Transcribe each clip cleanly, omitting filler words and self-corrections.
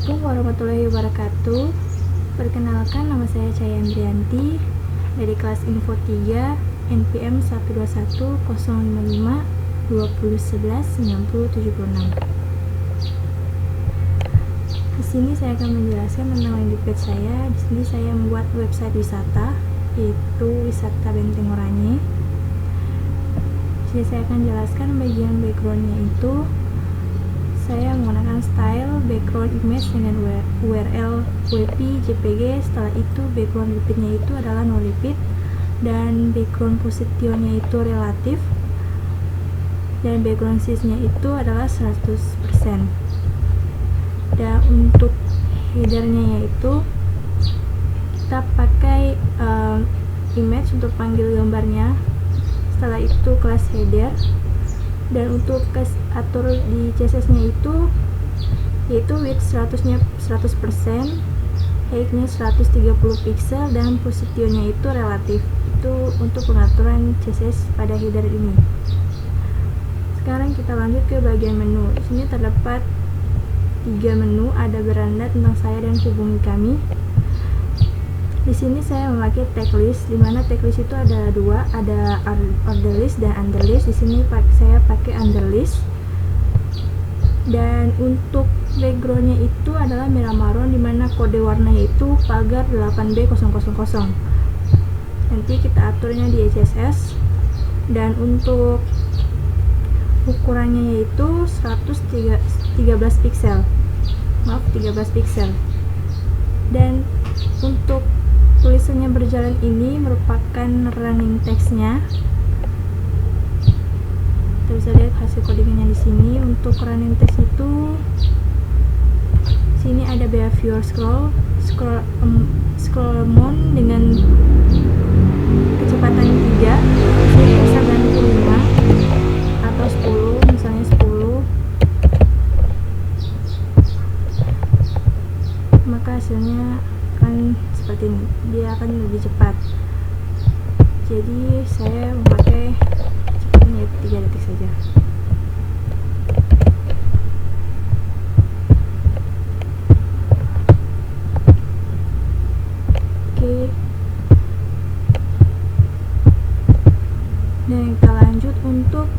Assalamualaikum warahmatullahi wabarakatuh. Perkenalkan, nama saya Cahaya Andrianti dari kelas Info 3 NPM 1210520119076. Di sini saya akan menjelaskan tentang landing page saya. Di sini saya membuat website wisata, yaitu wisata Benteng Oranye. Di sini saya akan jelaskan bagian backgroundnya itu. Saya menggunakan style background image dengan URL WP JPG. Setelah itu background repeatnya itu adalah no repeat, dan background positionnya itu relatif, dan background size-nya itu adalah 100%. Dan untuk headernya yaitu kita pakai image untuk panggil gambarnya. Setelah itu class header, dan untuk atur di CSS-nya itu yaitu width 100%, height-nya 130 pixel, dan positionnya itu relatif. Itu untuk pengaturan CSS pada header ini. Sekarang kita lanjut ke bagian menu. Di sini terdapat 3 menu, ada beranda, tentang saya, dan hubungi kami. Di sini saya memakai tag list, di mana tag list itu ada dua, ada order list dan under list. Di sini saya pakai under list. Dan untuk backgroundnya itu adalah merah marun, di mana kode warnanya itu pagar 8B000. Nanti kita aturnya di CSS. Dan untuk ukurannya yaitu 13 pixel. 13 pixel. Dan untuk tulisannya berjalan ini merupakan running text-nya. Kita bisa lihat hasil codingnya di sini. Untuk running text itu sini ada behavior scroll mon dengan kecepatan 3. Sini bisa ganti 5 atau 10, misalnya 10. Maka hasilnya akan seperti ini, dia akan lebih cepat. Jadi saya memakai cepatnya 3 detik saja. Oke. Dan kita lanjut untuk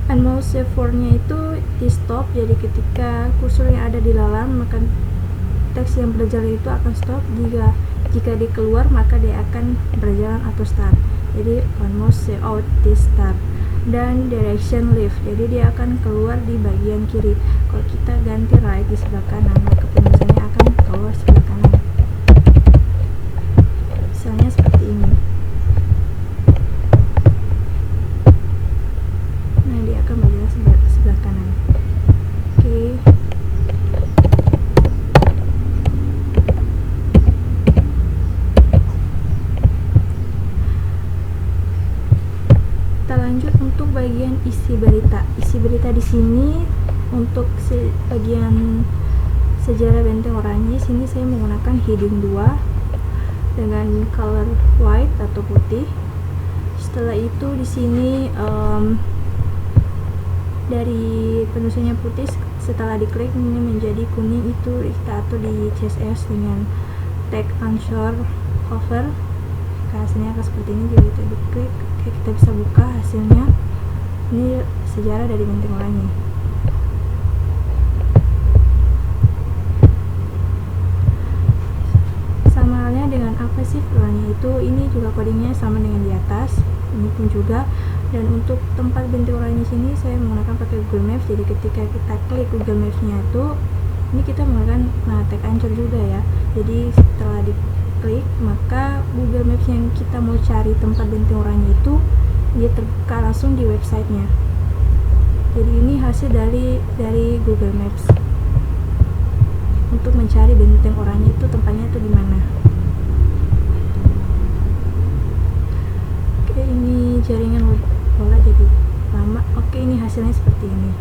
unmouse save-nya itu di stop. Jadi ketika kursornya ada di dalam, maka teks yang berjalan itu akan stop. Jika dia keluar, maka dia akan berjalan atau start. Jadi mouse say out di start. Dan direction left, jadi dia akan keluar di bagian kiri. Kalau kita ganti right di sebelah kanan, maka penulisannya akan keluar sebelah kanan. Misalnya seperti ini. Nah, dia akan berjalan sebelah kanan. Oke. Lanjut untuk bagian isi berita. Isi berita di sini untuk bagian sejarah Benteng Oranye, sini saya menggunakan heading 2 dengan color white atau putih. Setelah itu di sini dari penulisannya putih, setelah diklik ini menjadi kuning, itu kita atur di CSS dengan tag answer cover. Hasilnya akan seperti ini. Jadi kita diklik, kita bisa buka hasilnya. Ini sejarah dari Benteng Oranye. Sama halnya dengan apa sih filenya itu, ini juga codingnya sama dengan di atas. Ini pun juga. Dan untuk tempat Benteng Oranye sini saya menggunakan pakai Google Maps. Jadi ketika kita klik Google Maps-nya itu, ini kita menggunakan tag anchor juga ya. Jadi setelah diklik, maka Google Maps yang kita mau cari tempat Benteng Oranye itu dia terbuka langsung di websitenya. Jadi ini hasil dari Google Maps untuk mencari Benteng Oranye itu tempatnya itu di mana. Oke, ini jaringan bola jadi lama. Oke, ini hasilnya seperti ini.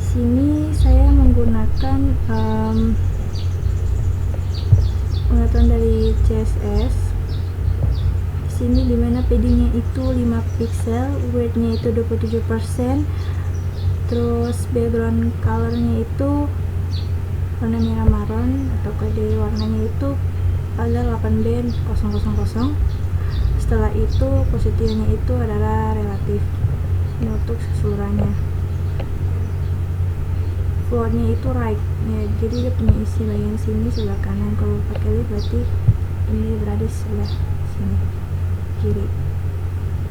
sini saya menggunakan pengaturan dari CSS. Di sini dimana paddingnya itu 5 pixel, widthnya itu 27%, terus background colornya itu warna merah maron atau kode warnanya itu pada 8 band 000. Setelah itu posisinya itu adalah relatif. Ini untuk keseluruhannya. Floatnya itu right ya, jadi dia punya isi bagian sini sebelah kanan. Kalau pakai left berarti ini berada sebelah sini kiri.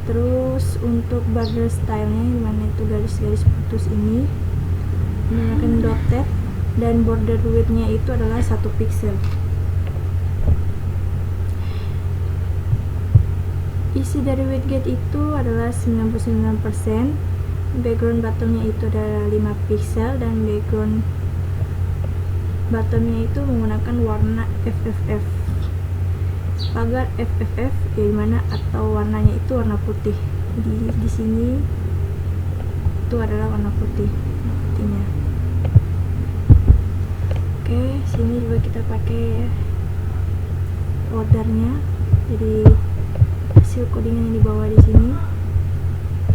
Terus untuk border stylenya dimana itu garis-garis putus ini menggunakan dotted, dan border widthnya itu adalah 1 pixel. Isi dari widget itu adalah 99%. Background bottomnya itu adalah 5 pixel, dan background bottomnya itu menggunakan warna FFF. Pagar FFF ya, dimana atau warnanya itu warna putih. Di sini itu adalah warna putihnya. Oke, sini juga kita pakai ordernya. Jadi hasil codingan yang dibawa di sini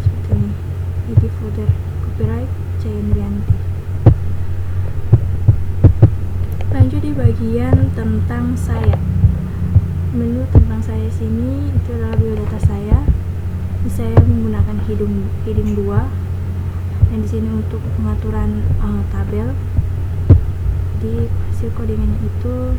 seperti ini. Ini folder copyright Cayendrianti. Lanjut di bagian tentang saya. Menu tentang saya sini itu adalah biodata saya. Ini saya menggunakan heading 2, dan di sini untuk pengaturan tabel. Di hasil codingannya itu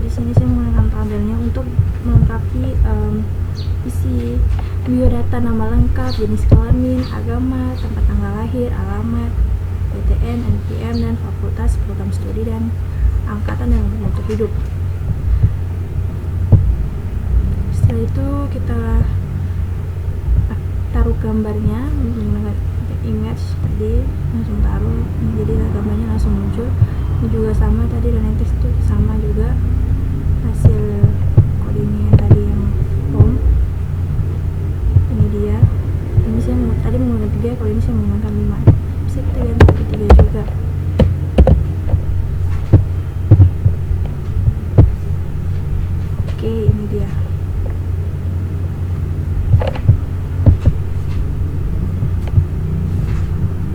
sini saya menggunakan tabelnya untuk melengkapi isi biodata, nama lengkap, jenis kelamin, agama, tempat tanggal lahir, alamat, PTN, NPM, dan fakultas, program studi, dan angkatan dan untuk hidup. Setelah itu kita taruh gambarnya menggunakan image tadi, langsung taruh, jadi gambarnya langsung muncul. Ini juga sama tadi, dan teks itu sama juga. Hasil codingnya tadi yang home, ini dia. Ini saya tadi menggunakan 3, kalau ini saya menggunakan 5. Bisa kita ganti ke 3 juga. Oke, ini dia.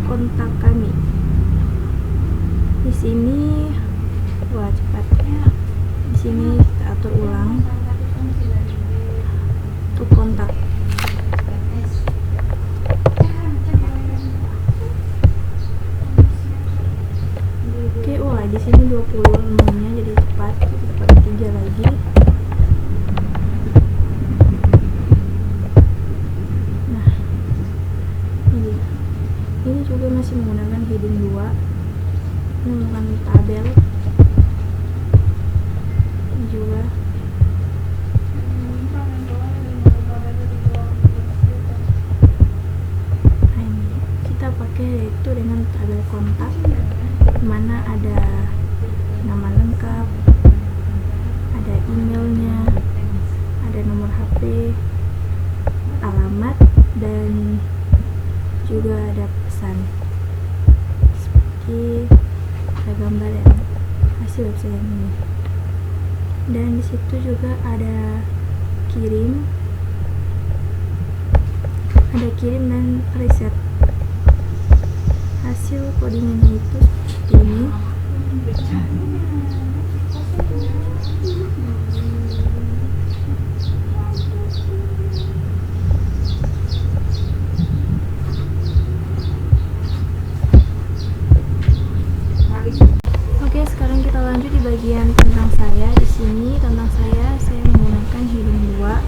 Kontak kami. Di sini wah cepat. Di sini kita atur ulang untuk kontak. Oke, wah di sini 20 nomornya, jadi cepat. Kita pakai 3 lagi. Nah, ini juga masih menggunakan heading 2. Ini menggunakan tabel. Ini juga ini kita pakai yaitu dengan tabel kontak, mana ada nama lengkap, ada emailnya, ada nomor HP, alamat, dan juga ada pesan seperti ada gambar dan hasil website ini. Dan di situ juga ada kirim dan reset. Hasil codingannya itu seperti ini. Oke, sekarang kita lanjut di bagian tentang saya. Di sini tentang saya menggunakan heading 2.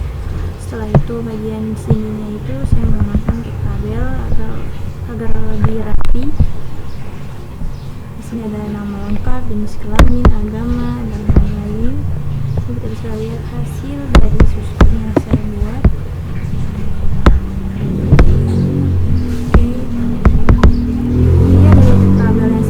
Setelah itu bagian sininya itu saya menggunakan tabel agar lebih rapi. Di sini ada nama lengkap, jenis kelamin, agama, dan lain-lain. Kita bisa lihat hasil dari susun yang saya buat. Oke, ini adalah tabel yang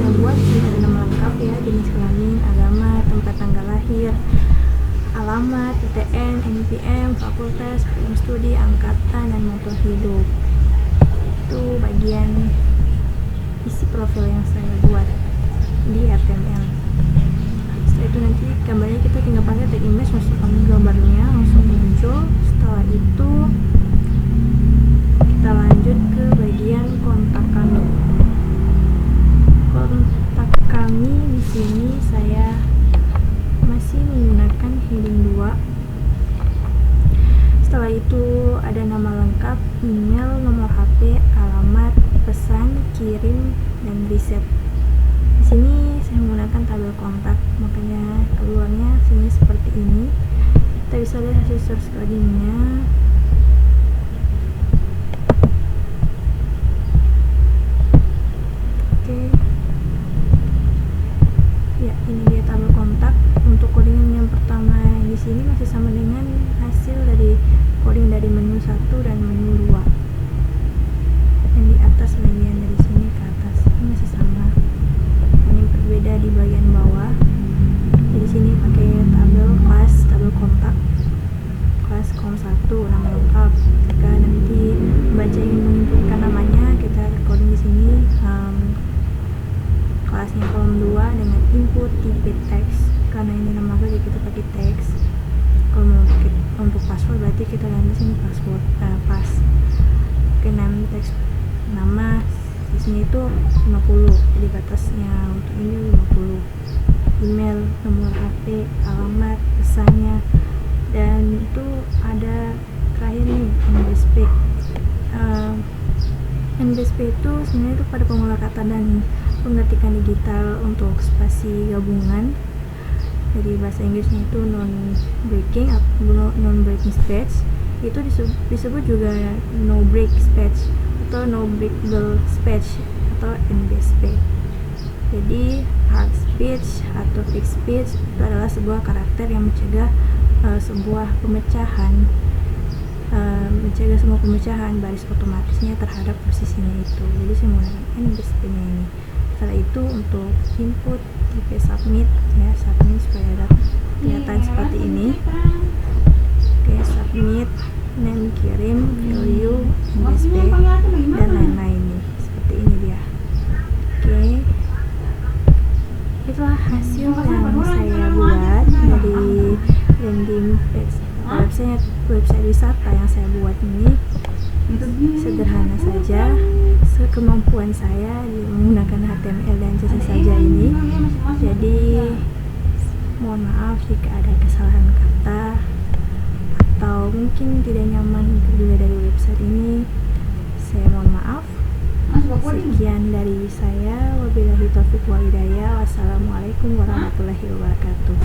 email, nomor HP, alamat, pesan, kirim, dan reset. Di sini saya menggunakan tabel kontak, makanya keluarnya hasilnya seperti ini. Kita bisa lihat hasil source codingnya. Oke. Ya, ini dia tabel kontak. Untuk codingan yang pertama di sini masih sama dengan hasil dari coding dari menu 1 dan menu 2. Yang di atas bagian dari sini ke atas ini masih sama. Ini berbeda di bagian bawah. Jadi sini pakai tabel kelas, tabel kontak, kelas kom1 nama lengkap. Jika nanti membaca ingin menginputkan namanya, kita coding di sini kelasnya kolom 2 dengan input tipe teks. Karena ini nama jadi kita pakai teks. Kalau mau pakai untuk password berarti kita ganti sini password pas. Oke, name teks nama di sini itu 50, jadi batasnya untuk ini 50. Email, nomor HP, alamat, pesannya, dan itu ada terakhir nih NBSP. NBSP itu sebenarnya itu pada pengolah kata dan pengetikan digital untuk spasi gabungan. Jadi bahasa Inggrisnya itu non-breaking atau non-breaking speech. Itu disebut juga no-break speech atau no-breakable speech atau NBSP. Jadi hard speech atau fixed speech itu adalah sebuah karakter yang mencegah sebuah pemecahan, mencegah semua pemecahan baris otomatisnya terhadap posisinya itu. Jadi saya menggunakan NBSP-nya ini. Setelah itu untuk input tipe submit, ya submit supaya ada kelihatan seperti ini. Oke, submit, name, kirim, value, NBSP, dan lain-lain nih. Seperti ini dia. Oke, itulah hasil yang saya buat dari landing page website wisata yang saya buat ini. Sederhana saja, sekemampuan saya menggunakan HTML dan CSS saja ini. Jadi mohon maaf jika ada kesalahan kata atau mungkin tidak nyaman juga dari website ini. Saya mohon maaf. Sekian dari saya. Wabillahi taufiq wal hidayah. Wassalamualaikum warahmatullahi wabarakatuh.